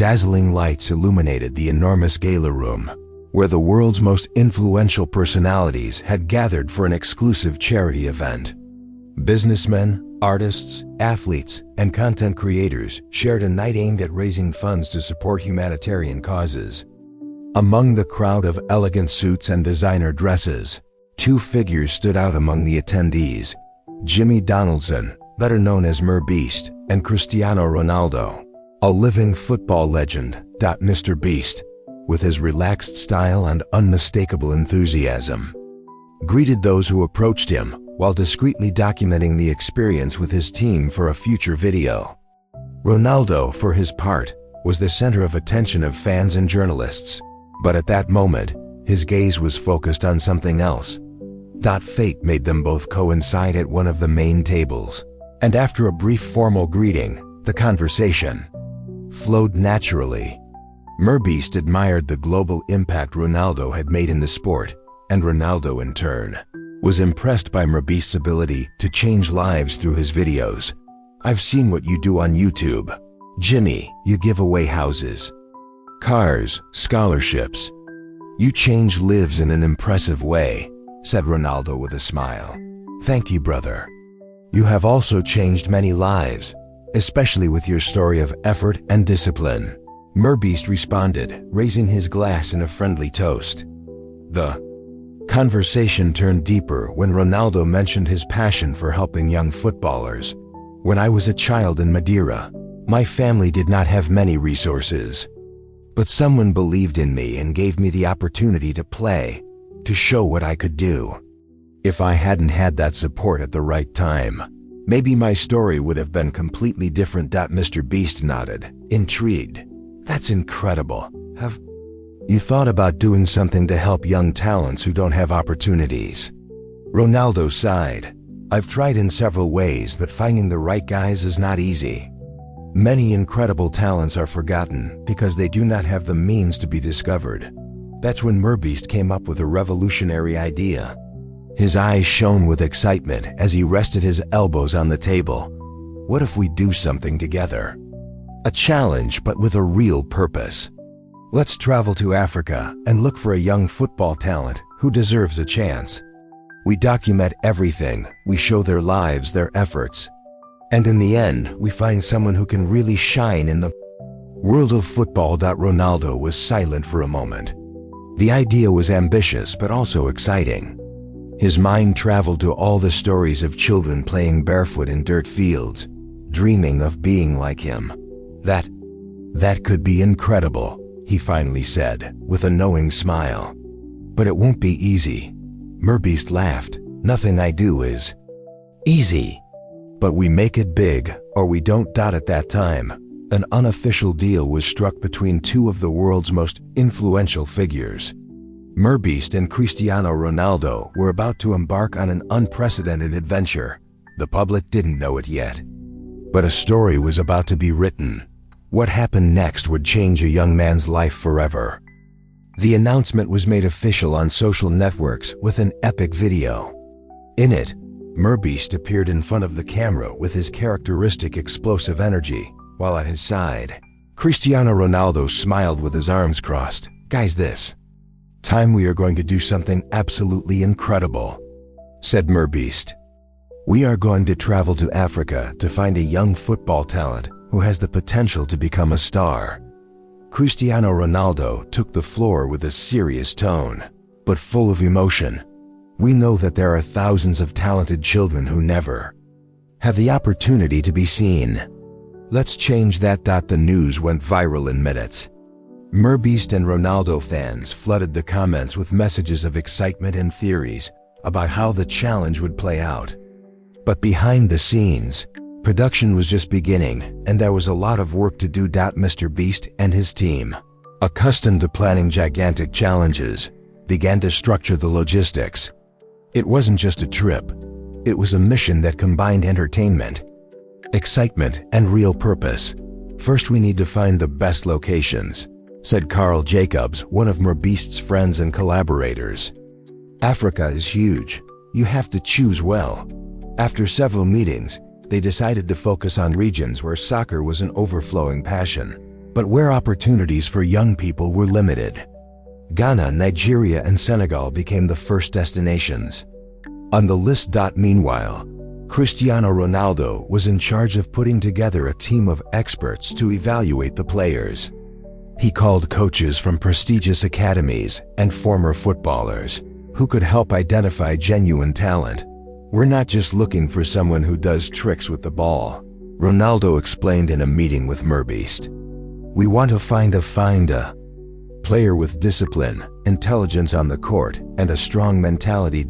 Dazzling lights illuminated the enormous gala room, where the world's most influential personalities had gathered for an exclusive charity event. Businessmen, artists, athletes, and content creators shared a night aimed at raising funds to support humanitarian causes. Among the crowd of elegant suits and designer dresses, two figures stood out among the attendees: Jimmy Donaldson, better known as MrBeast, and Cristiano Ronaldo, a living football legend. MrBeast, with his relaxed style and unmistakable enthusiasm, greeted those who approached him while discreetly documenting the experience with his team for a future video. Ronaldo, for his part, was the center of attention of fans and journalists, but at that moment, his gaze was focused on something else. Fate made them both coincide at one of the main tables, and after a brief formal greeting, the conversation flowed naturally. MrBeast admired the global impact Ronaldo had made in the sport, and Ronaldo in turn was impressed by MrBeast's ability to change lives through his videos. "I've seen what you do on YouTube. Jimmy, you give away houses, cars, scholarships. You change lives in an impressive way," said Ronaldo with a smile. "Thank you, brother. You have also changed many lives, especially with your story of effort and discipline." MrBeast responded, raising his glass in a friendly toast. The conversation turned deeper when Ronaldo mentioned his passion for helping young footballers. "When I was a child in Madeira, my family did not have many resources, but someone believed in me and gave me the opportunity to play, to show what I could do. If I hadn't had that support at the right time, maybe my story would have been completely different." MrBeast nodded, intrigued. "That's incredible. Have you thought about doing something to help young talents who don't have opportunities?" Ronaldo sighed. "I've tried in several ways, but finding the right guys is not easy. Many incredible talents are forgotten because they do not have the means to be discovered." That's when MrBeast came up with a revolutionary idea. His eyes shone with excitement as he rested his elbows on the table. "What if we do something together? A challenge, but with a real purpose. Let's travel to Africa and look for a young football talent who deserves a chance. We document everything, we show their lives, their efforts, and in the end, we find someone who can really shine in the world of football." Ronaldo was silent for a moment. The idea was ambitious but also exciting. His mind traveled to all the stories of children playing barefoot in dirt fields, dreaming of being like him. That could be incredible," he finally said, with a knowing smile. "But it won't be easy." MrBeast laughed. "Nothing I do is easy. But we make it big, or we don't." At that time, an unofficial deal was struck between two of the world's most influential figures. MrBeast and Cristiano Ronaldo were about to embark on an unprecedented adventure. The public didn't know it yet, but a story was about to be written. What happened next would change a young man's life forever. The announcement was made official on social networks with an epic video. In it, MrBeast appeared in front of the camera with his characteristic explosive energy, while at his side, Cristiano Ronaldo smiled with his arms crossed. "Guys, this time we are going to do something absolutely incredible," said MrBeast. "We are going to travel to Africa to find a young football talent who has the potential to become a star." Cristiano Ronaldo took the floor with a serious tone, but full of emotion. "We know that there are thousands of talented children who never have the opportunity to be seen. Let's change that." The news went viral in minutes. MrBeast and Ronaldo fans flooded the comments with messages of excitement and theories about how the challenge would play out. But behind the scenes, production was just beginning, and there was a lot of work to do. MrBeast and his team, accustomed to planning gigantic challenges, began to structure the logistics. It wasn't just a trip. It was a mission that combined entertainment, excitement, and real purpose. "First, we need to find the best locations," said Carl Jacobs, one of MrBeast's friends and collaborators. "Africa is huge. You have to choose well." After several meetings, they decided to focus on regions where soccer was an overflowing passion. but where opportunities for young people were limited. Ghana, Nigeria, and Senegal became the first destinations on the list. Meanwhile, Cristiano Ronaldo was in charge of putting together a team of experts to evaluate the players. He called coaches from prestigious academies and former footballers who could help identify genuine talent. "We're not just looking for someone who does tricks with the ball," Ronaldo explained in a meeting with MrBeast. "We want to find a player with discipline, intelligence on the court, and a strong mentality."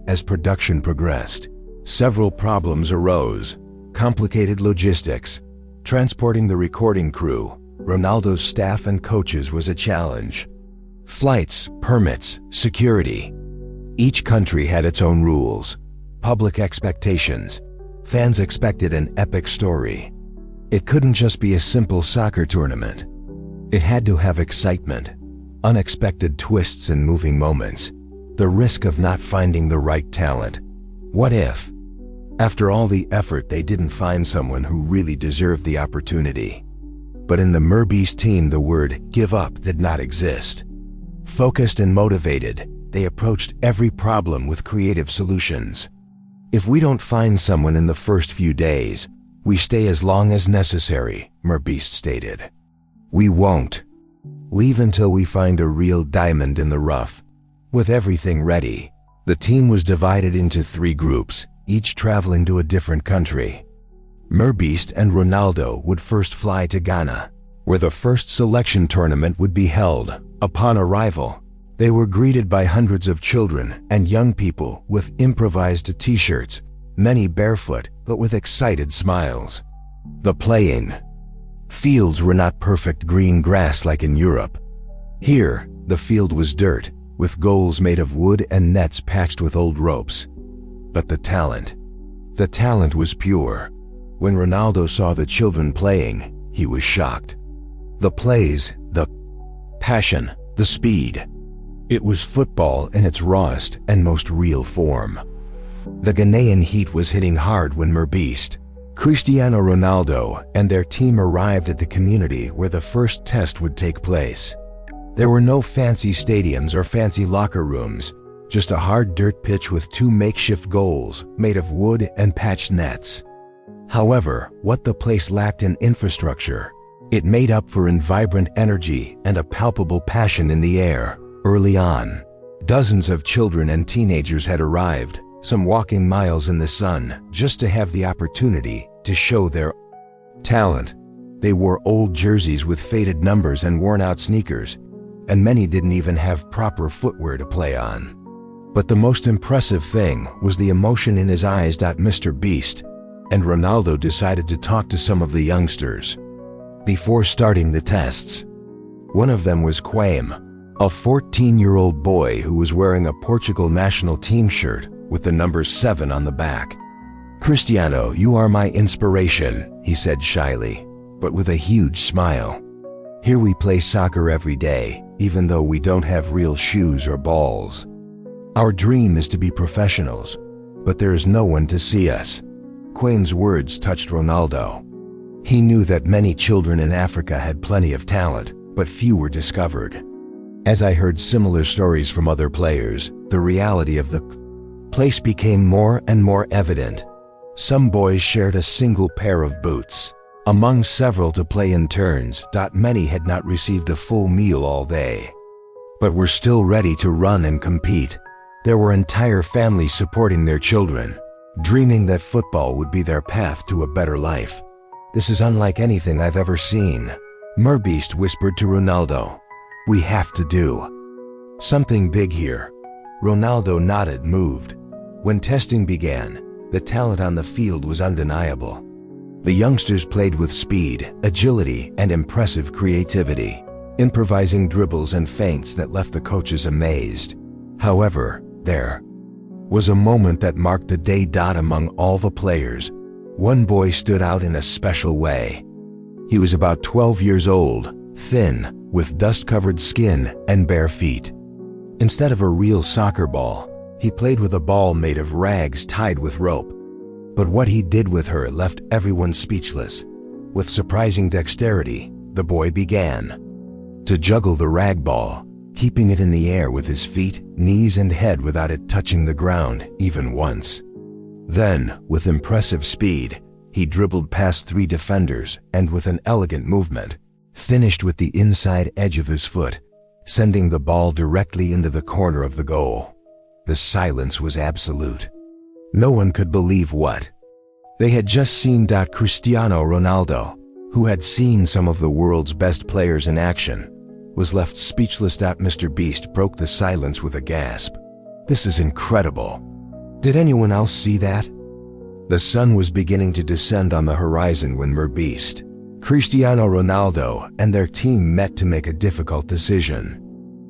As production progressed, several problems arose. Complicated logistics. Transporting the recording crew, Ronaldo's staff and coaches was a challenge. Flights, permits, security. Each country had its own rules, public expectations. Fans expected an epic story. It couldn't just be a simple soccer tournament. It had to have excitement, unexpected twists and moving moments. The risk of not finding the right talent. What if, after all the effort, they didn't find someone who really deserved the opportunity? But in the MrBeast team, the word "give up" did not exist. Focused and motivated, they approached every problem with creative solutions. "If we don't find someone in the first few days, we stay as long as necessary," MrBeast stated. "We won't leave until we find a real diamond in the rough." With everything ready, the team was divided into 3 groups, each traveling to a different country. MrBeast and Ronaldo would first fly to Ghana, where the first selection tournament would be held. Upon arrival, they were greeted by hundreds of children and young people with improvised t-shirts, many barefoot but with excited smiles. The playing fields were not perfect green grass like in Europe. Here, the field was dirt, with goals made of wood and nets patched with old ropes. But the talent was pure. When Ronaldo saw the children playing, he was shocked. The plays, the passion, the speed. It was football in its rawest and most real form. The Ghanaian heat was hitting hard when MrBeast, Cristiano Ronaldo, and their team arrived at the community where the first test would take place. There were no fancy stadiums or fancy locker rooms, just a hard dirt pitch with 2 makeshift goals made of wood and patched nets. However, what the place lacked in infrastructure, it made up for in vibrant energy and a palpable passion in the air. Early on, dozens of children and teenagers had arrived, some walking miles in the sun, just to have the opportunity to show their talent. They wore old jerseys with faded numbers and worn-out sneakers, and many didn't even have proper footwear to play on. But the most impressive thing was the emotion in his eyes. MrBeast and Ronaldo decided to talk to some of the youngsters before starting the tests. One of them was Kwame, a 14-year-old boy who was wearing a Portugal national team shirt with the number 7 on the back. "Cristiano, you are my inspiration," he said shyly, but with a huge smile. "Here we play soccer every day, even though we don't have real shoes or balls. Our dream is to be professionals, but there is no one to see us." Kwame's words touched Ronaldo. He knew that many children in Africa had plenty of talent, but few were discovered. As I heard similar stories from other players, the reality of the place became more and more evident. Some boys shared a single pair of boots, among several to play in turns. Many had not received a full meal all day, but were still ready to run and compete. There were entire families supporting their children, dreaming that football would be their path to a better life. "This is unlike anything I've ever seen," MrBeast whispered to Ronaldo. "We have to do something big here." Ronaldo nodded, moved. When testing began, the talent on the field was undeniable. The youngsters played with speed, agility, and impressive creativity, improvising dribbles and feints that left the coaches amazed. However, there was a moment that marked the day. Among all the players, one boy stood out in a special way. He was about 12 years old, thin, with dust-covered skin and bare feet. Instead of a real soccer ball, he played with a ball made of rags tied with rope. But what he did with her left everyone speechless. With surprising dexterity, The boy began to juggle the rag ball, keeping it in the air with his feet, knees, and head without it touching the ground even once. Then, with impressive speed, he dribbled past 3 defenders and with an elegant movement, finished with the inside edge of his foot, sending the ball directly into the corner of the goal. The silence was absolute. No one could believe what they had just seen. Cristiano Ronaldo, who had seen some of the world's best players in action, was left speechless. MrBeast broke the silence with a gasp. "This is incredible. Did anyone else see that?" The sun was beginning to descend on the horizon when MrBeast, Cristiano Ronaldo, and their team met to make a difficult decision.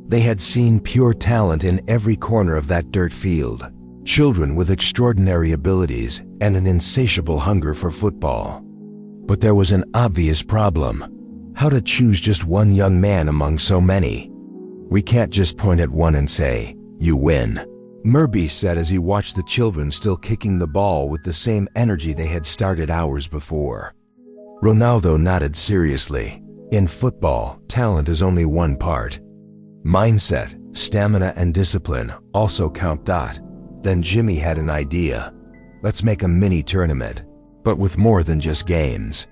They had seen pure talent in every corner of that dirt field, children with extraordinary abilities and an insatiable hunger for football. But there was an obvious problem: how to choose just one young man among so many. "We can't just point at one and say, 'You win,'" MrBeast said as he watched the children still kicking the ball with the same energy they had started hours before. Ronaldo nodded seriously. "In football, talent is only one part. Mindset, stamina, and discipline also count." Then Jimmy had an idea. "Let's make a mini tournament, but with more than just games.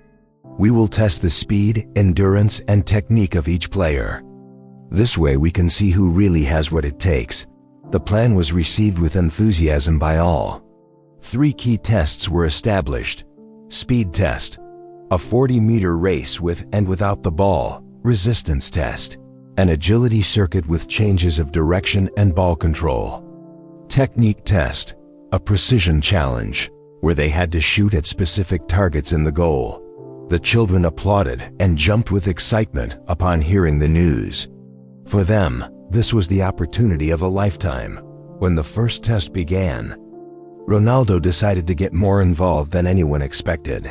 We will test the speed, endurance, and technique of each player. This way we can see who really has what it takes." The plan was received with enthusiasm by all. 3 key tests were established: speed test, a 40-meter race with and without the ball, resistance test, an agility circuit with changes of direction and ball control, technique test, a precision challenge, where they had to shoot at specific targets in the goal. The children applauded and jumped with excitement upon hearing the news. For them, this was the opportunity of a lifetime. When the first test began, Ronaldo decided to get more involved than anyone expected.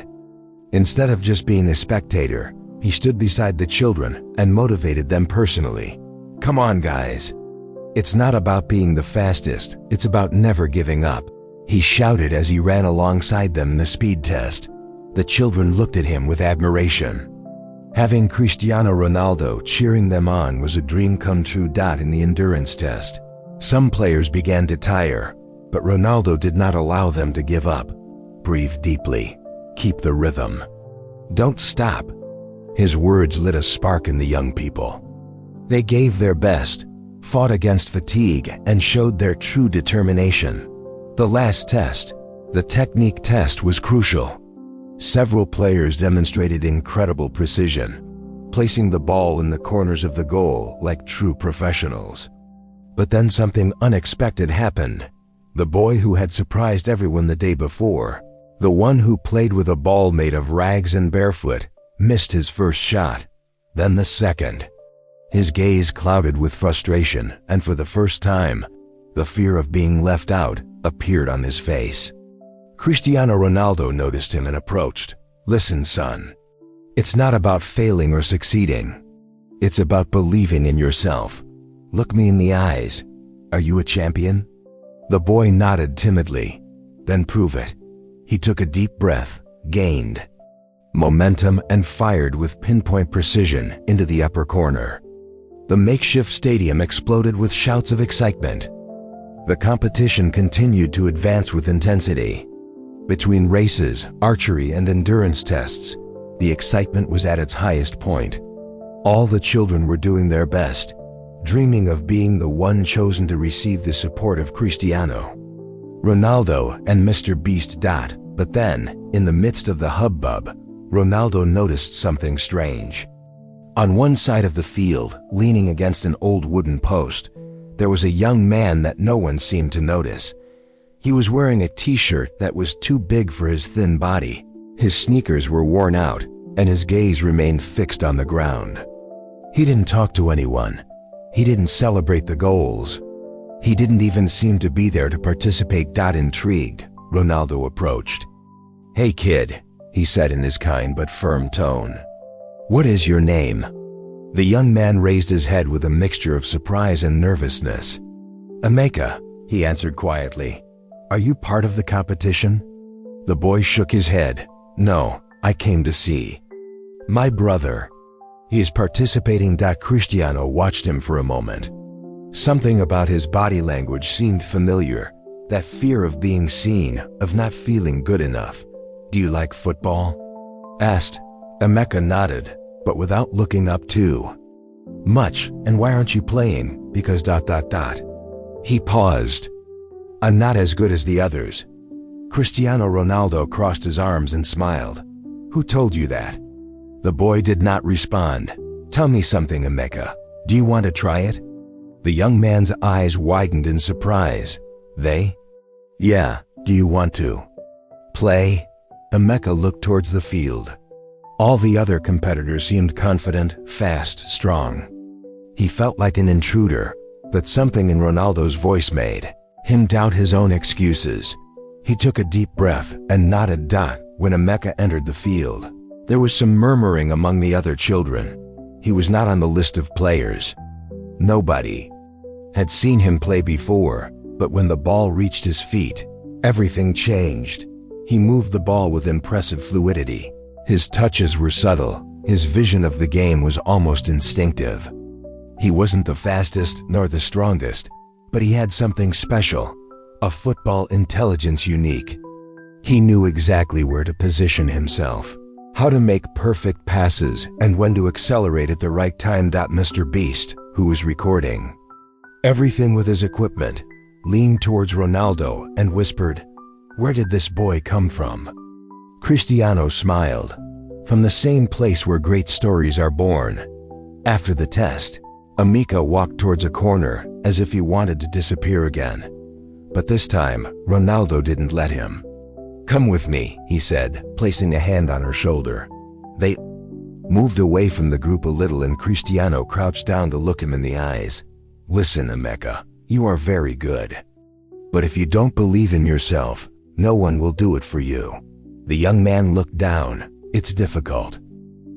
Instead of just being a spectator, he stood beside the children and motivated them personally. "Come on, guys. It's not about being the fastest, it's about never giving up," he shouted as he ran alongside them in the speed test. The children looked at him with admiration. Having Cristiano Ronaldo cheering them on was a dream come true. In the endurance test, some players began to tire, but Ronaldo did not allow them to give up. "Breathe deeply. Keep the rhythm. Don't stop." His words lit a spark in the young people. They gave their best, fought against fatigue, and showed their true determination. The last test, the technique test, was crucial. Several players demonstrated incredible precision, placing the ball in the corners of the goal like true professionals. But then something unexpected happened. The boy who had surprised everyone the day before, the one who played with a ball made of rags and barefoot, missed his first shot, then the second. His gaze clouded with frustration, and for the first time, the fear of being left out appeared on his face. Cristiano Ronaldo noticed him and approached. "Listen, son. It's not about failing or succeeding. It's about believing in yourself. Look me in the eyes. Are you a champion?" The boy nodded timidly. "Then prove it." He took a deep breath, gained momentum, and fired with pinpoint precision into the upper corner. The makeshift stadium exploded with shouts of excitement. The competition continued to advance with intensity. Between races, archery, and endurance tests, the excitement was at its highest point. All the children were doing their best, dreaming of being the one chosen to receive the support of Cristiano Ronaldo and MrBeast. But then, in the midst of the hubbub, Ronaldo noticed something strange. On one side of the field, leaning against an old wooden post, there was a young man that no one seemed to notice. He was wearing a t-shirt that was too big for his thin body. His sneakers were worn out, and his gaze remained fixed on the ground. He didn't talk to anyone. He didn't celebrate the goals. He didn't even seem to be there to participate. Intrigued, Ronaldo approached. "Hey kid," he said in his kind but firm tone. "What is your name?" The young man raised his head with a mixture of surprise and nervousness. "Emeka," he answered quietly. "Are you part of the competition?" The boy shook his head. "No, I came to see my brother." He's participating. Cristiano watched him for a moment. Something about his body language seemed familiar. That fear of being seen, of not feeling good enough. Do you like football? Asked. Emeka nodded, but without looking up too much. And why aren't you playing? Because ... He paused. I'm not as good as the others. Cristiano Ronaldo crossed his arms and smiled. Who told you that? The boy did not respond. Tell me something, Emeka. Do you want to try it? The young man's eyes widened in surprise. They? Yeah, do you want to play? Emeka looked towards the field. All the other competitors seemed confident, fast, strong. He felt like an intruder, but something in Ronaldo's voice made him doubt his own excuses. He took a deep breath and nodded. When Emeka entered the field, there was some murmuring among the other children. He was not on the list of players. Nobody had seen him play before, but when the ball reached his feet, everything changed. He moved the ball with impressive fluidity. His touches were subtle. His vision of the game was almost instinctive. He wasn't the fastest nor the strongest, but he had something special, a football intelligence unique. He knew exactly where to position himself, how to make perfect passes, and when to accelerate at the right time. MrBeast, who was recording everything with his equipment, leaned towards Ronaldo and whispered, "Where did this boy come from?" Cristiano smiled. From the same place where great stories are born. After the test, Emeka walked towards a corner as if he wanted to disappear again. But this time, Ronaldo didn't let him. "Come with me," he said, placing a hand on her shoulder. They moved away from the group a little and Cristiano crouched down to look him in the eyes. "Listen, Emeka, you are very good. But if you don't believe in yourself, no one will do it for you." The young man looked down. "It's difficult.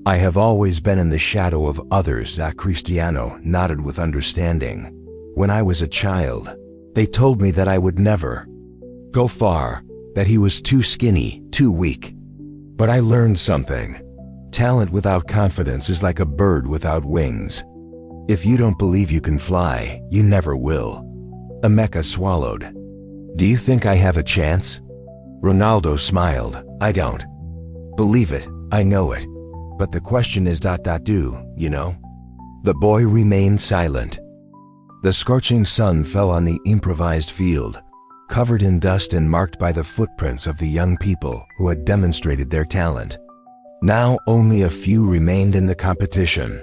I have always been in the shadow of others." Cristiano nodded with understanding. "When I was a child, they told me that I would never go far, that he was too skinny, too weak. But I learned something. Talent without confidence is like a bird without wings. If you don't believe you can fly, you never will." Emeka swallowed. "Do you think I have a chance?" Ronaldo smiled. "I don't believe it, I know it. But the question is do you know?" The boy remained silent. The scorching sun fell on the improvised field, covered in dust and marked by the footprints of the young people who had demonstrated their talent. Now only a few remained in the competition.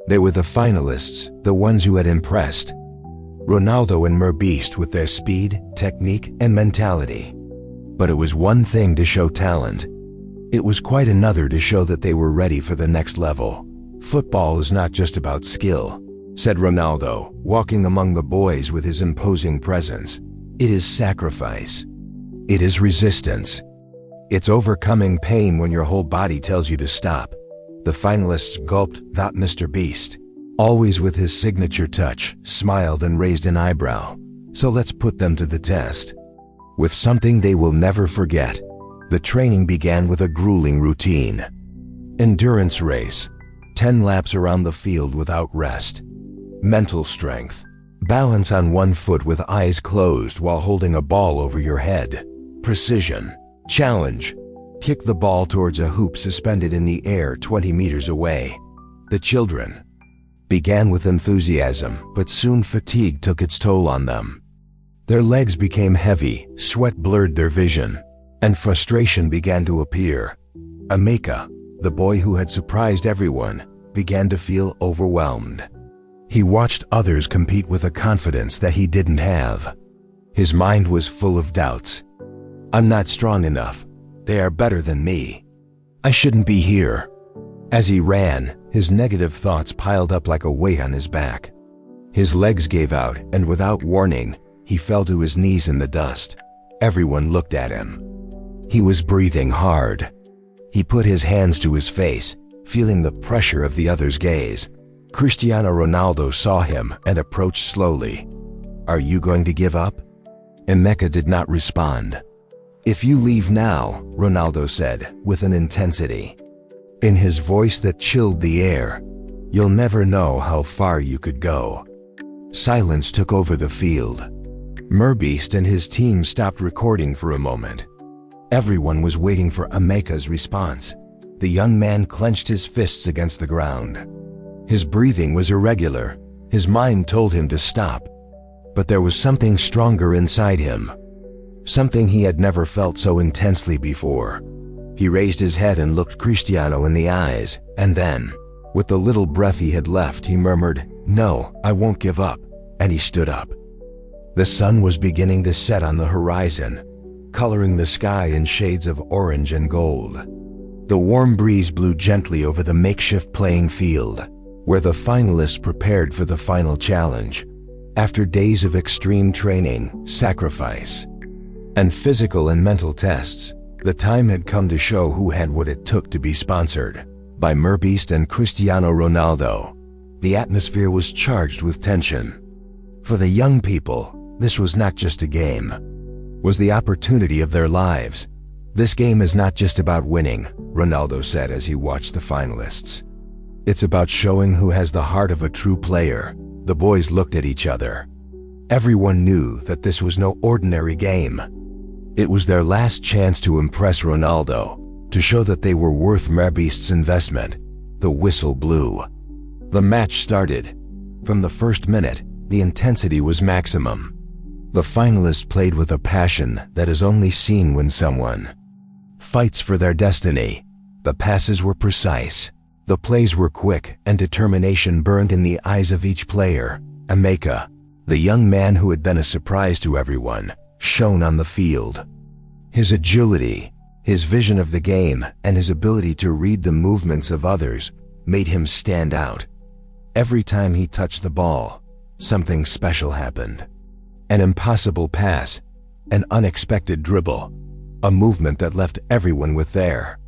They were the finalists, the ones who had impressed Ronaldo and MrBeast with their speed, technique, and mentality. But it was one thing to show talent. It was quite another to show that they were ready for the next level. "Football is not just about skill," said Ronaldo, walking among the boys with his imposing presence. "It is sacrifice. It is resistance. It's overcoming pain when your whole body tells you to stop." The finalists gulped. MrBeast, always with his signature touch, smiled and raised an eyebrow. "So let's put them to the test with something they will never forget." The training began with a grueling routine. Endurance race, 10 laps around the field without rest. Mental strength, balance on one foot with eyes closed while holding a ball over your head. Precision, challenge, kick the ball towards a hoop suspended in the air 20 meters away. The children began with enthusiasm, but soon fatigue took its toll on them. Their legs became heavy, sweat blurred their vision, and frustration began to appear. Emeka, the boy who had surprised everyone, began to feel overwhelmed. He watched others compete with a confidence that he didn't have. His mind was full of doubts. "I'm not strong enough. They are better than me. I shouldn't be here." As he ran, his negative thoughts piled up like a weight on his back. His legs gave out, and without warning, he fell to his knees in the dust. Everyone looked at him. He was breathing hard. He put his hands to his face, feeling the pressure of the others' gaze. Cristiano Ronaldo saw him and approached slowly. "Are you going to give up?" Emeka did not respond. "If you leave now," Ronaldo said, with an intensity in his voice that chilled the air, You'll never know how far you could go." Silence took over the field. MrBeast and his team stopped recording for a moment. Everyone was waiting for Emeka's response. The young man clenched his fists against the ground. His breathing was irregular. His mind told him to stop. But there was something stronger inside him. Something he had never felt so intensely before. He raised his head and looked Cristiano in the eyes, and then, with the little breath he had left, he murmured, "No, I won't give up," and he stood up. The sun was beginning to set on the horizon, coloring the sky in shades of orange and gold. The warm breeze blew gently over the makeshift playing field, where the finalists prepared for the final challenge. After days of extreme training, sacrifice, and physical and mental tests, the time had come to show who had what it took to be sponsored by MrBeast and Cristiano Ronaldo. The atmosphere was charged with tension. For the young people, this was not just a game. It was the opportunity of their lives. "This game is not just about winning," Ronaldo said as he watched the finalists. "It's about showing who has the heart of a true player." The boys looked at each other. Everyone knew that this was no ordinary game. It was their last chance to impress Ronaldo, to show that they were worth MrBeast's investment. The whistle blew. The match started. From the first minute, the intensity was maximum. The finalists played with a passion that is only seen when someone fights for their destiny. The passes were precise. The plays were quick, and determination burned in the eyes of each player. Emeka, the young man who had been a surprise to everyone, shone on the field. His agility, his vision of the game, and his ability to read the movements of others made him stand out. Every time he touched the ball, something special happened. An impossible pass, an unexpected dribble, a movement that left everyone with their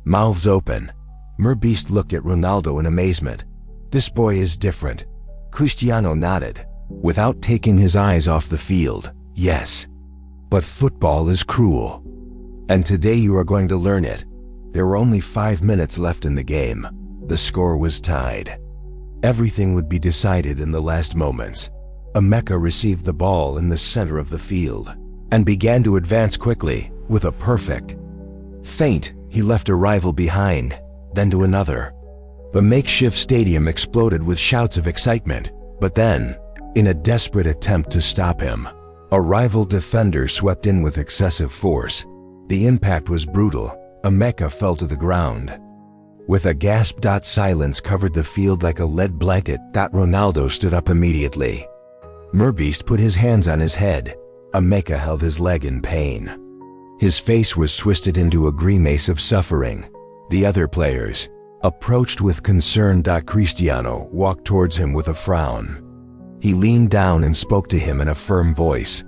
mouths open. MrBeast looked at Ronaldo in amazement. "This boy is different." Cristiano nodded, without taking his eyes off the field. "Yes, but football is cruel. And today you are going to learn it." There were only 5 minutes left in the game. The score was tied. Everything would be decided in the last moments. Emeka received the ball in the center of the field and began to advance quickly. With a perfect feint, he left a rival behind, then to another. The makeshift stadium exploded with shouts of excitement, but then, in a desperate attempt to stop him, a rival defender swept in with excessive force. The impact was brutal. Emeka fell to the ground. With a gasp, silence covered the field like a lead blanket. Ronaldo stood up immediately. MrBeast put his hands on his head. Emeka held his leg in pain. His face was twisted into a grimace of suffering. The other players approached with concern. Cristiano walked towards him with a frown. He leaned down and spoke to him in a firm voice.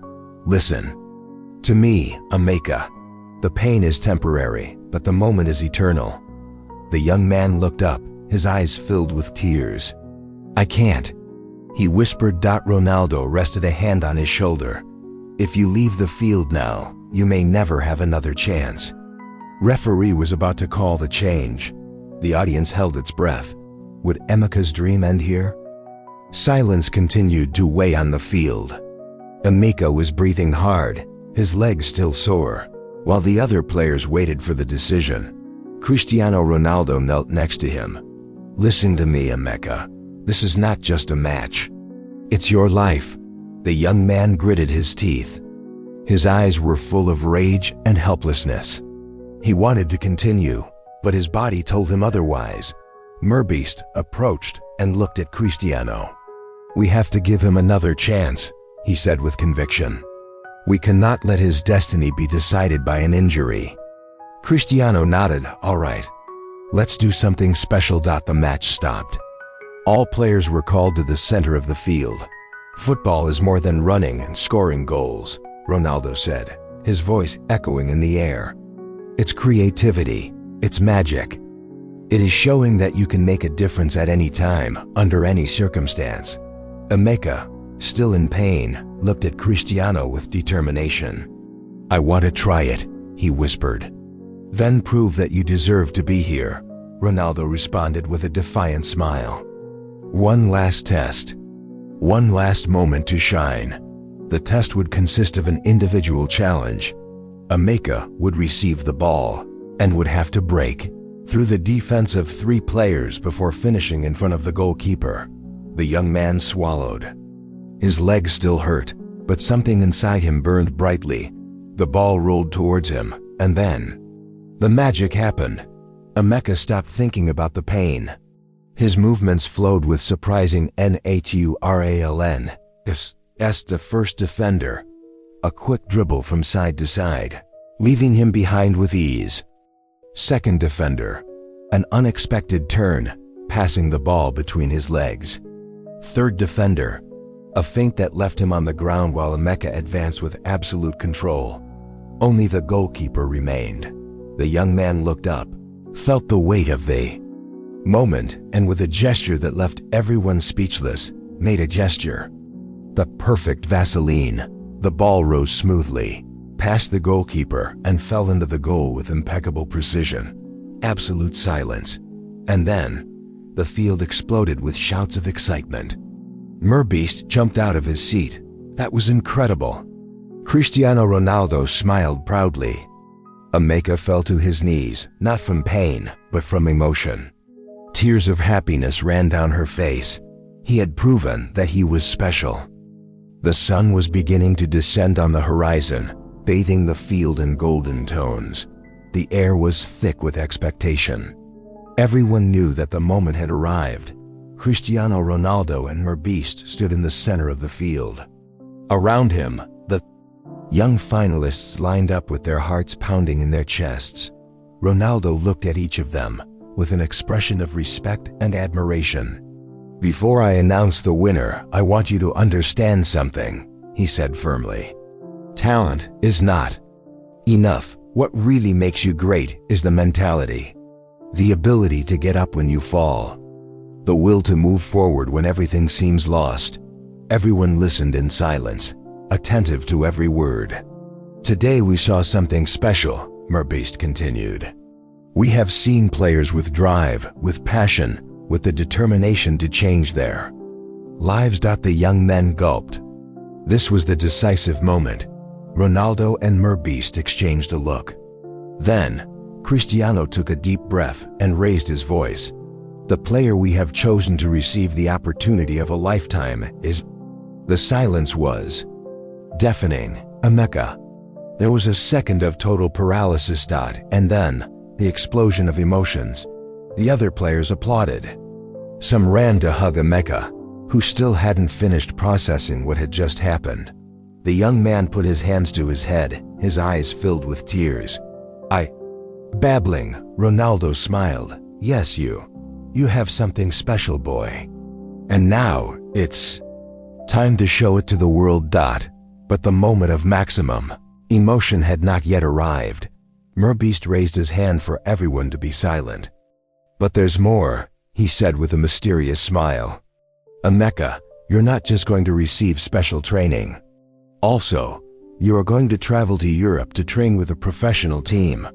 "Listen to me, Emeka. The pain is temporary, but the moment is eternal." The young man looked up, his eyes filled with tears. "I can't," he whispered. Ronaldo rested a hand on his shoulder. "If you leave the field now, you may never have another chance." Referee was about to call the change. The audience held its breath. Would Emeka's dream end here? Silence continued to weigh on the field. Emeka was breathing hard, his legs still sore, while the other players waited for the decision. Cristiano Ronaldo knelt next to him. "Listen to me, Emeka. This is not just a match. It's your life." The young man gritted his teeth. His eyes were full of rage and helplessness. He wanted to continue, but his body told him otherwise. MrBeast approached and looked at Cristiano. "We have to give him another chance," he said with conviction. "We cannot let his destiny be decided by an injury." Cristiano nodded. "All right. Let's do something special." The match stopped. All players were called to the center of the field. "Football is more than running and scoring goals," Ronaldo said, his voice echoing in the air. "It's creativity. It's magic. It is showing that you can make a difference at any time, under any circumstance." Emeka, still in pain, looked at Cristiano with determination. "I want to try it," he whispered. "Then prove that you deserve to be here," Ronaldo responded with a defiant smile. One last test. One last moment to shine. The test would consist of an individual challenge. Emeka would receive the ball and would have to break through the defense of 3 players before finishing in front of the goalkeeper. The young man swallowed. His legs still hurt, but something inside him burned brightly. The ball rolled towards him, and then the magic happened. Emeka stopped thinking about the pain. His movements flowed with surprising naturalness. The first defender. A quick dribble from side to side, leaving him behind with ease. Second defender. An unexpected turn, passing the ball between his legs. Third defender. A feint that left him on the ground while Emeka advanced with absolute control. Only the goalkeeper remained. The young man looked up, felt the weight of the moment, and with a gesture that left everyone speechless, made a gesture. The perfect Vaseline. The ball rose smoothly, past the goalkeeper, and fell into the goal with impeccable precision. Absolute silence. And then, the field exploded with shouts of excitement. MrBeast jumped out of his seat. That was incredible. Cristiano Ronaldo smiled proudly. Emeka fell to his knees, not from pain, but from emotion. Tears of happiness ran down her face. He had proven that he was special. The sun was beginning to descend on the horizon, bathing the field in golden tones. The air was thick with expectation. Everyone knew that the moment had arrived. Cristiano Ronaldo and MrBeast stood in the center of the field. Around him, the young finalists lined up with their hearts pounding in their chests. Ronaldo looked at each of them with an expression of respect and admiration. "Before I announce the winner, I want you to understand something," he said firmly. "Talent is not enough. What really makes you great is the mentality. The ability to get up when you fall. The will to move forward when everything seems lost." Everyone listened in silence, attentive to every word. "Today we saw something special," MrBeast continued. "We have seen players with drive, with passion, with the determination to change their lives." The young men gulped. This was the decisive moment. Ronaldo and MrBeast exchanged a look. Then, Cristiano took a deep breath and raised his voice. "The player we have chosen to receive the opportunity of a lifetime is..." The silence was deafening. Emeka. There was a second of total paralysis. And then, the explosion of emotions. The other players applauded. Some ran to hug Emeka, who still hadn't finished processing what had just happened. The young man put his hands to his head, his eyes filled with tears. Babbling, Ronaldo smiled. "Yes, you have something special, boy. And now, it's time to show it to the world." But the moment of maximum emotion had not yet arrived. MrBeast raised his hand for everyone to be silent. "But there's more," he said with a mysterious smile. "Emeka, you're not just going to receive special training. Also, you are going to travel to Europe to train with a professional team."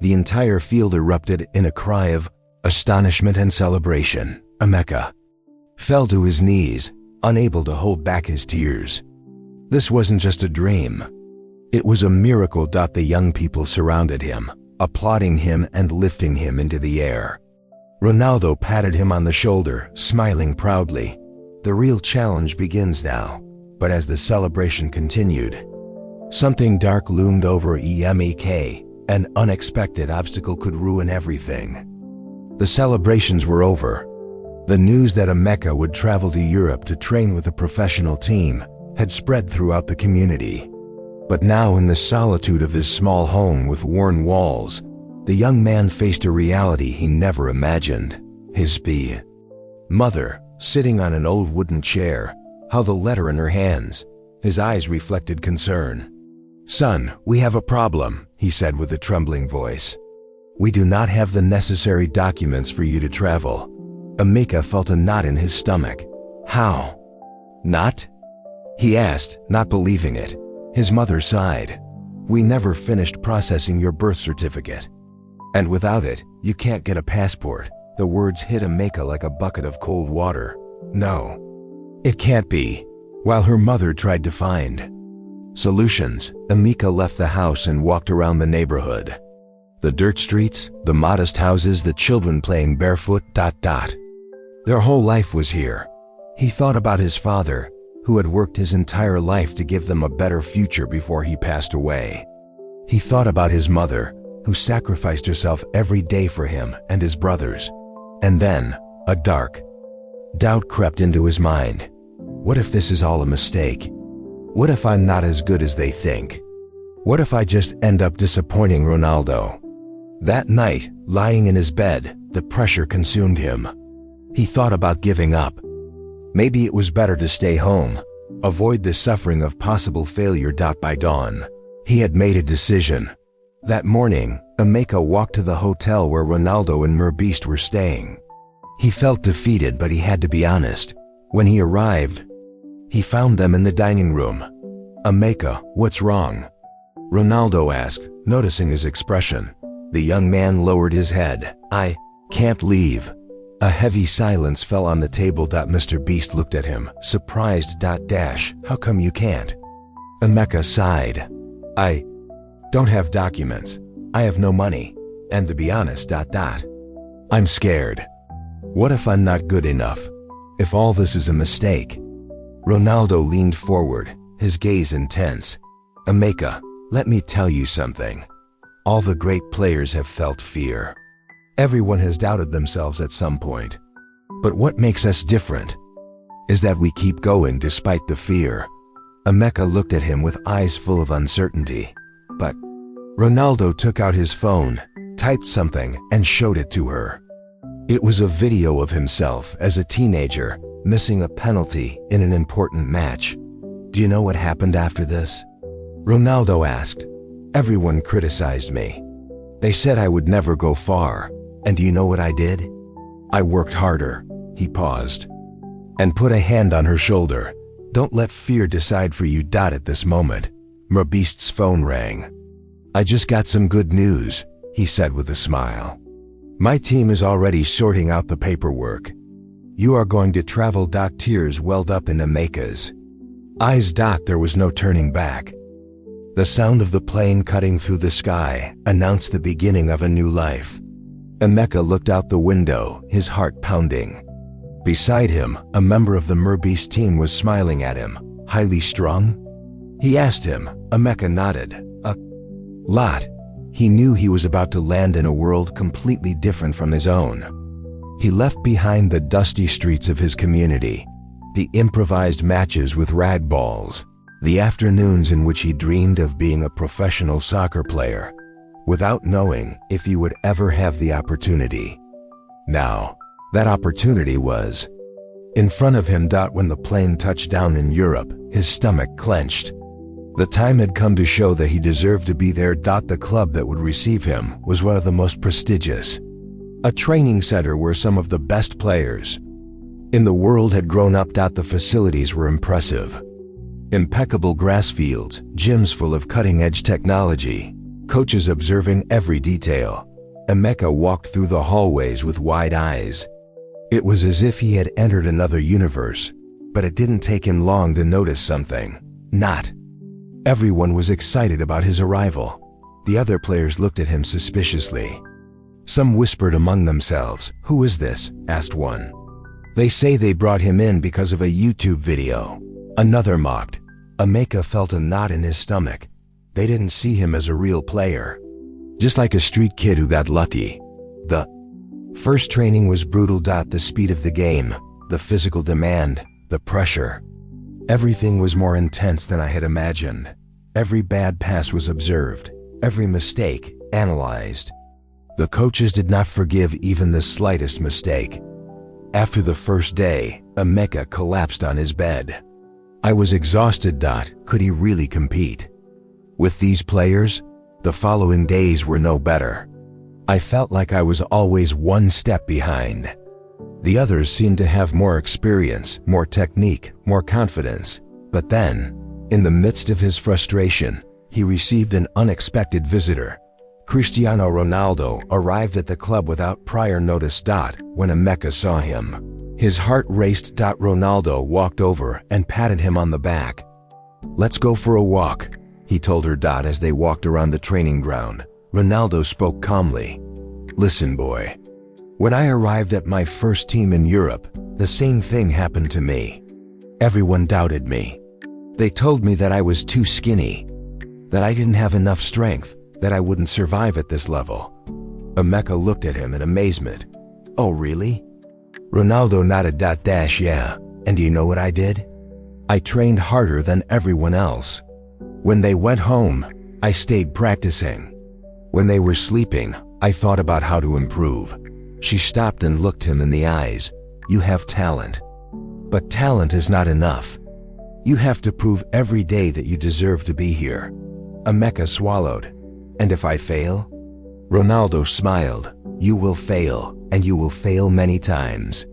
The entire field erupted in a cry of astonishment and celebration. Emeka fell to his knees, unable to hold back his tears. This wasn't just a dream. It was a miracle. The young people surrounded him, applauding him and lifting him into the air. Ronaldo patted him on the shoulder, smiling proudly. The real challenge begins now. But as the celebration continued, something dark loomed over Emeka. An unexpected obstacle could ruin everything. The celebrations were over. The news that Emeka would travel to Europe to train with a professional team had spread throughout the community. But now, in the solitude of his small home with worn walls, the young man faced a reality he never imagined. His mother, sitting on an old wooden chair, held a letter in her hands. His eyes reflected concern. "Son, we have a problem," he said with a trembling voice. "We do not have the necessary documents for you to travel." Emeka felt a knot in his stomach. "How? Not?" he asked, not believing it. His mother sighed. "We never finished processing your birth certificate. And without it, you can't get a passport." The words hit Emeka like a bucket of cold water. No. It can't be. While her mother tried to find solutions, Emeka left the house and walked around the neighborhood. The dirt streets, the modest houses, the children playing barefoot. Their whole life was here. He thought about his father, who had worked his entire life to give them a better future before he passed away. He thought about his mother, who sacrificed herself every day for him and his brothers. And then, a dark doubt crept into his mind. What if this is all a mistake? What if I'm not as good as they think? What if I just end up disappointing Ronaldo? That night, lying in his bed, the pressure consumed him. He thought about giving up. Maybe it was better to stay home, avoid the suffering of possible failure. By dawn, he had made a decision. That morning, Emeka walked to the hotel where Ronaldo and MrBeast were staying. He felt defeated, but he had to be honest. When he arrived, he found them in the dining room. "Emeka, what's wrong?" Ronaldo asked, noticing his expression. The young man lowered his head. "I can't leave." A heavy silence fell on the table. MrBeast looked at him, surprised. "How come you can't?" Emeka sighed. "I don't have documents. I have no money. And to be honest, I'm scared. What if I'm not good enough? If all this is a mistake?" Ronaldo leaned forward, his gaze intense. "Emeka, let me tell you something. All the great players have felt fear. Everyone has doubted themselves at some point. But what makes us different is that we keep going despite the fear." Emeka looked at him with eyes full of uncertainty. But Ronaldo took out his phone, typed something, and showed it to her. It was a video of himself as a teenager, missing a penalty in an important match. "Do you know what happened after this?" Ronaldo asked. "Everyone criticized me. They said I would never go far. And do you know what I did? I worked harder." He paused and put a hand on her shoulder. "Don't let fear decide for you." At this moment, MrBeast's phone rang. "I just got some good news," he said with a smile. "My team is already sorting out the paperwork. You are going to travel." Tears welled up in Emeka's eyes. There was no turning back. The sound of the plane cutting through the sky announced the beginning of a new life. Emeka looked out the window, his heart pounding. Beside him, a member of the MrBeast team was smiling at him. "Highly strung?" he asked him. Emeka nodded. "A lot." He knew he was about to land in a world completely different from his own. He left behind the dusty streets of his community, the improvised matches with rag balls, the afternoons in which he dreamed of being a professional soccer player, without knowing if he would ever have the opportunity. Now, that opportunity was in front of him. When the plane touched down in Europe, his stomach clenched. The time had come to show that he deserved to be there. The club that would receive him was one of the most prestigious, a training center where some of the best players in the world had grown up. The facilities were impressive. Impeccable grass fields, gyms full of cutting-edge technology, coaches observing every detail. Emeka walked through the hallways with wide eyes. It was as if he had entered another universe, but it didn't take him long to notice something. Not everyone was excited about his arrival. The other players looked at him suspiciously. Some whispered among themselves. "Who is this?" asked one. "They say they brought him in because of a YouTube video." Another mocked. Emeka felt a knot in his stomach. They didn't see him as a real player, just like a street kid who got lucky. The first training was brutal. The speed of the game, the physical demand, the pressure. Everything was more intense than I had imagined. Every bad pass was observed, every mistake analyzed. The coaches did not forgive even the slightest mistake. After the first day, Emeka collapsed on his bed. "I was exhausted. Could he really compete with these players?" The following days were no better. I felt like I was always one step behind. The others seemed to have more experience, more technique, more confidence. But then, in the midst of his frustration, he received an unexpected visitor. Cristiano Ronaldo arrived at the club without prior notice. When Emeka saw him, His heart raced. Ronaldo walked over and patted him on the back. "Let's go for a walk," he told her. As they walked around the training ground, Ronaldo spoke calmly. "Listen, boy. When I arrived at my first team in Europe, the same thing happened to me. Everyone doubted me. They told me that I was too skinny, that I didn't have enough strength, that I wouldn't survive at this level." Emeka looked at him in amazement. "Oh, really?" Ronaldo nodded. Yeah, and do you know what I did? I trained harder than everyone else. When they went home, I stayed practicing. When they were sleeping, I thought about how to improve." She stopped and looked him in the eyes. "You have talent. But talent is not enough. You have to prove every day that you deserve to be here." Emeka swallowed. "And if I fail?" Ronaldo smiled. "You will fail, and you will fail many times.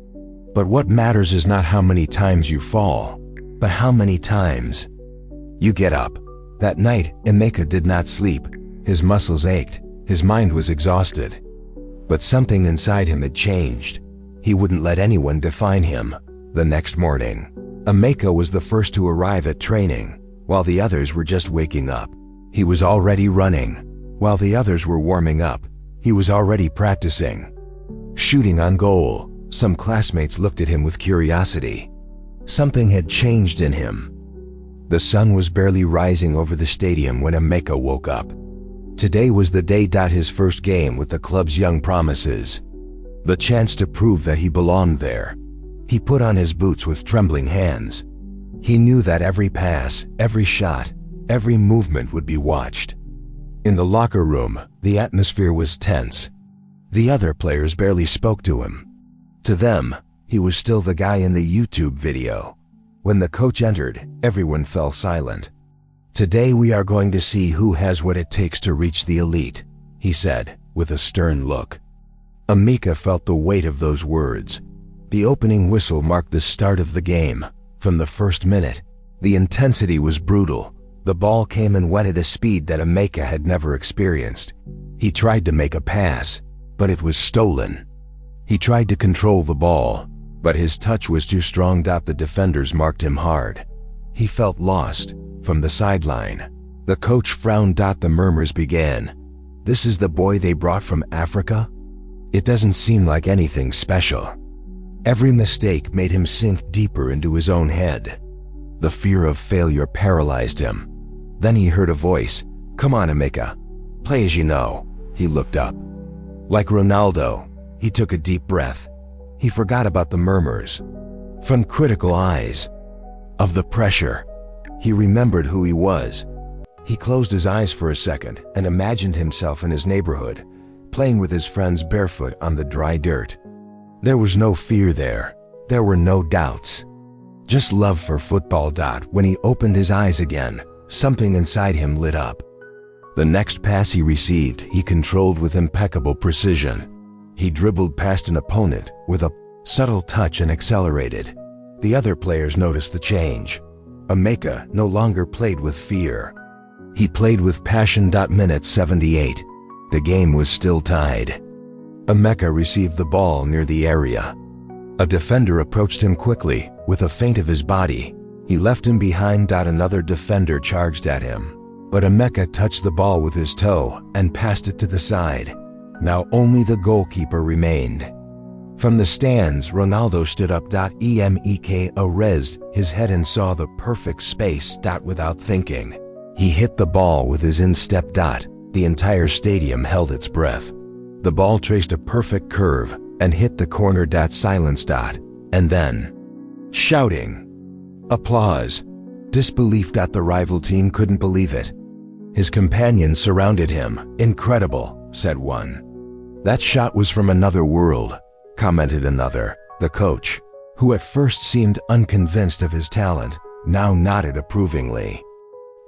But what matters is not how many times you fall, but how many times you get up." That night, Emeka did not sleep. His muscles ached. His mind was exhausted. But something inside him had changed. He wouldn't let anyone define him. The next morning, Emeka was the first to arrive at training, while the others were just waking up. He was already running. While the others were warming up, he was already practicing. Shooting on goal, some classmates looked at him with curiosity. Something had changed in him. The sun was barely rising over the stadium when Emeka woke up. Today was the day. His first game with the club's young promises. The chance to prove that he belonged there. He put on his boots with trembling hands. He knew that every pass, every shot, every movement would be watched. In the locker room, the atmosphere was tense. The other players barely spoke to him. To them, he was still the guy in the YouTube video. When the coach entered, everyone fell silent. "Today we are going to see who has what it takes to reach the elite," he said, with a stern look. Emeka felt the weight of those words. The opening whistle marked the start of the game. From the first minute, the intensity was brutal. The ball came and went at a speed that Emeka had never experienced. He tried to make a pass, but it was stolen. He tried to control the ball, but his touch was too strong. The defenders marked him hard. He felt lost. From the sideline, the coach frowned. The murmurs began. "This is the boy they brought from Africa? It doesn't seem like anything special." Every mistake made him sink deeper into his own head. The fear of failure paralyzed him. Then he heard a voice. "Come on, Emeka. Play as you know." He looked up. Like Ronaldo, he took a deep breath. He forgot about the murmurs. From critical eyes. Of the pressure. He remembered who he was. He closed his eyes for a second and imagined himself in his neighborhood, playing with his friends barefoot on the dry dirt. There was no fear there. There were no doubts. Just love for football. When he opened his eyes again, something inside him lit up. The next pass he received, he controlled with impeccable precision. He dribbled past an opponent with a subtle touch and accelerated. The other players noticed the change. Emeka no longer played with fear. He played with passion. Minute 78. The game was still tied. Emeka received the ball near the area. A defender approached him quickly, with a feint of his body. He left him behind. Another defender charged at him. But Emeka touched the ball with his toe and passed it to the side. Now only the goalkeeper remained. From the stands, Ronaldo stood up. Emeka raised his head and saw the perfect space. Without thinking, he hit the ball with his instep. The entire stadium held its breath. The ball traced a perfect curve and hit the corner. Silence. And then, shouting, applause, disbelief. The rival team couldn't believe it. His companions surrounded him. "Incredible," said one. "That shot was from another world," commented another. The coach, who at first seemed unconvinced of his talent, now nodded approvingly.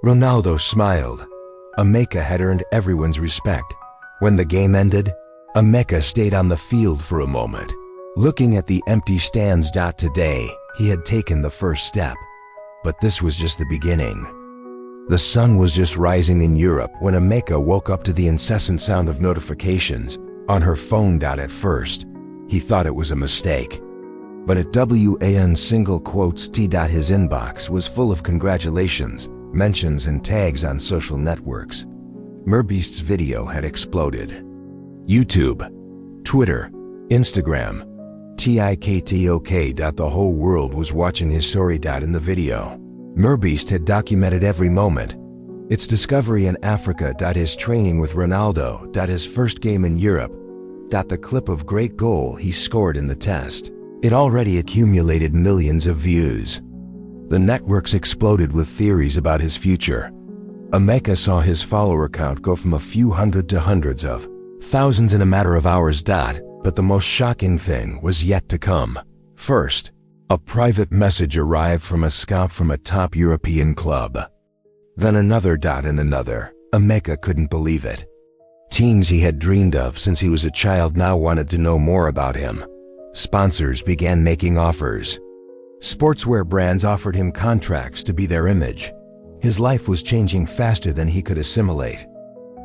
Ronaldo smiled. Emeka had earned everyone's respect. When the game ended, Emeka stayed on the field for a moment, looking at the empty stands. Today, he had taken the first step. But this was just the beginning. The sun was just rising in Europe when Emeka woke up to the incessant sound of notifications on her phone. At first, he thought it was a mistake. But at WAN single quotes T. His inbox was full of congratulations, mentions and tags on social networks. MrBeast's video had exploded. YouTube, Twitter, Instagram, TikTok. The whole world was watching his story. In the video, MrBeast had documented every moment. Its discovery in Africa. His training with Ronaldo. His first game in Europe. The clip of great goal he scored in the test. It already accumulated millions of views. The networks exploded with theories about his future. Emeka saw his follower count go from a few hundred to hundreds of thousands in a matter of hours. But the most shocking thing was yet to come. First, a private message arrived from a scout from a top European club. Then another. And another. Emeka couldn't believe it. Teams he had dreamed of since he was a child now wanted to know more about him. Sponsors began making offers. Sportswear brands offered him contracts to be their image. His life was changing faster than he could assimilate.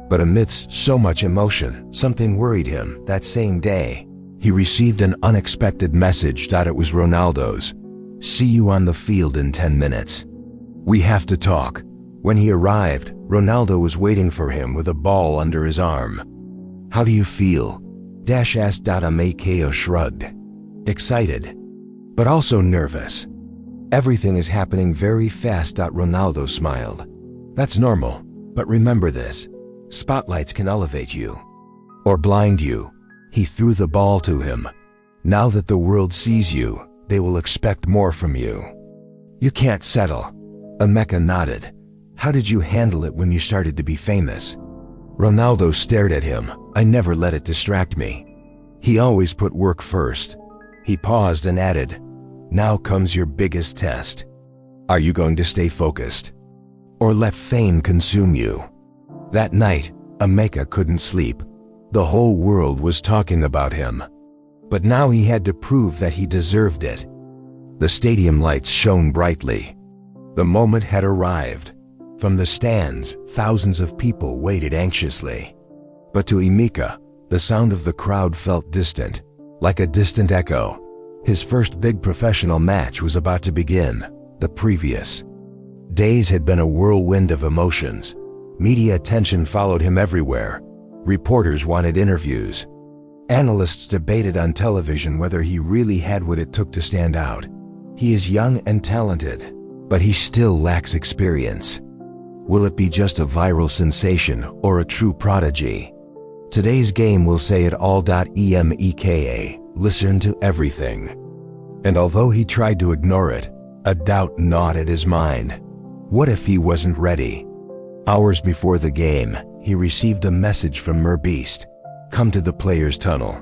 But amidst so much emotion, something worried him. That same day, he received an unexpected message. It was Ronaldo's. "See you on the field in 10 minutes. We have to talk." When he arrived, Ronaldo was waiting for him with a ball under his arm. "How do you feel?" asked. Emeka shrugged. Excited, but also nervous. "Everything is happening very fast." Ronaldo smiled. "That's normal, but remember this. Spotlights can elevate you or blind you." He threw the ball to him. "Now that the world sees you, they will expect more from you. You can't settle." Emeka nodded. "How did you handle it when you started to be famous?" Ronaldo stared at him. "I never let it distract me. He always put work first." He paused and added, "Now comes your biggest test. Are you going to stay focused or let fame consume you?" That night, Emeka couldn't sleep. The whole world was talking about him. But now he had to prove that he deserved it. The stadium lights shone brightly. The moment had arrived. From the stands, thousands of people waited anxiously. But to Emeka, the sound of the crowd felt distant, like a distant echo. His first big professional match was about to begin. The previous days had been a whirlwind of emotions. Media attention followed him everywhere. Reporters wanted interviews. Analysts debated on television whether he really had what it took to stand out. He is young and talented, but he still lacks experience. Will it be just a viral sensation or a true prodigy? Today's game will say it all. Emeka listened to everything. And although he tried to ignore it, a doubt gnawed at his mind. What if he wasn't ready? Hours before the game, he received a message from MrBeast. "Come to the players' tunnel.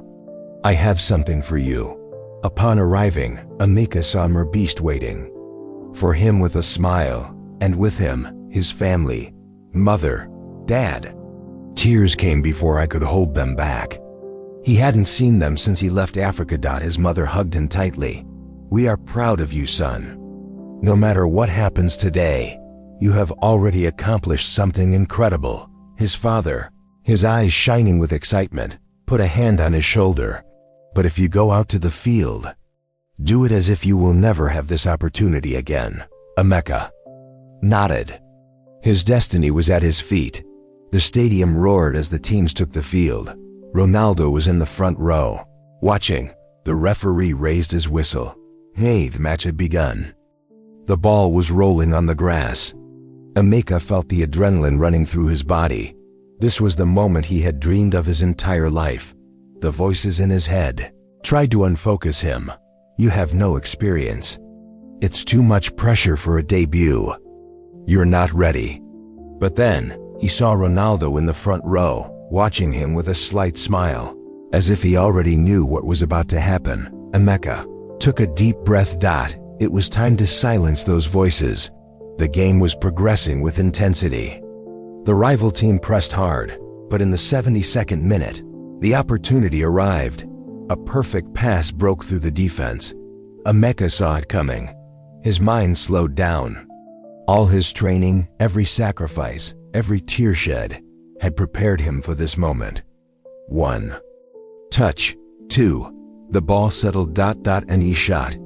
I have something for you." Upon arriving, Emeka saw MrBeast waiting for him with a smile, and with him, his family, mother, dad. Tears came before I could hold them back. He hadn't seen them since he left Africa. His mother hugged him tightly. "We are proud of you, son. No matter what happens today, you have already accomplished something incredible." His father, his eyes shining with excitement, put a hand on his shoulder. "But if you go out to the field, do it as if you will never have this opportunity again." Emeka nodded. His destiny was at his feet. The stadium roared as the teams took the field. Ronaldo was in the front row, watching. The referee raised his whistle. Hey, the match had begun. The ball was rolling on the grass. Emeka felt the adrenaline running through his body. This was the moment he had dreamed of his entire life. The voices in his head tried to unfocus him. "You have no experience. It's too much pressure for a debut. You're not ready." But then, he saw Ronaldo in the front row, watching him with a slight smile, as if he already knew what was about to happen. Emeka took a deep breath. It was time to silence those voices. The game was progressing with intensity. The rival team pressed hard, but in the 72nd minute, the opportunity arrived. A perfect pass broke through the defense. Emeka saw it coming. His mind slowed down. All his training, every sacrifice, every tear shed, had prepared him for this moment. 1. Touch. 2. The ball settled ... and he shot.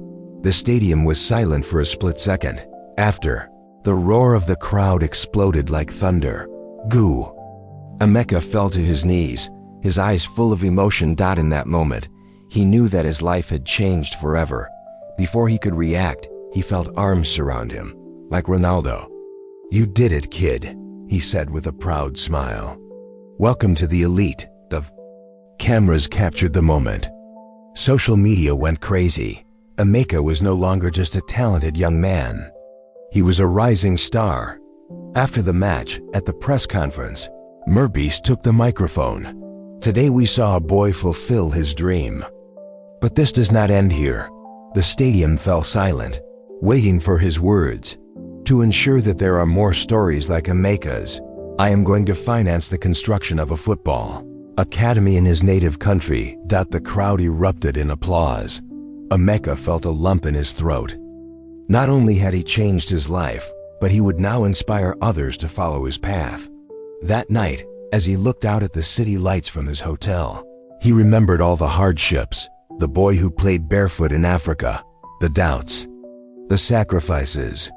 The stadium was silent for a split second. After, the roar of the crowd exploded like thunder. Goo! Emeka fell to his knees, his eyes full of emotion. In that moment, he knew that his life had changed forever. Before he could react, he felt arms surround him, like Ronaldo. "You did it, kid," he said with a proud smile. "Welcome to the elite." The cameras captured the moment. Social media went crazy. Emeka was no longer just a talented young man. He was a rising star. After the match, at the press conference, MrBeast took the microphone. "Today we saw a boy fulfill his dream." But this does not end here. The stadium fell silent, waiting for his words. "To ensure that there are more stories like Emeka's, I am going to finance the construction of a football academy in his native country." The crowd erupted in applause. Emeka felt a lump in his throat. Not only had he changed his life, but he would now inspire others to follow his path. That night, as he looked out at the city lights from his hotel, he remembered all the hardships, the boy who played barefoot in Africa, the doubts, the sacrifices,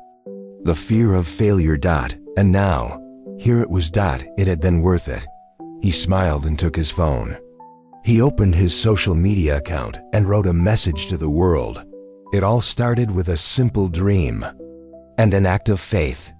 the fear of failure. And now, here it was. It had been worth it. He smiled and took his phone. He opened his social media account and wrote a message to the world. It all started with a simple dream and an act of faith.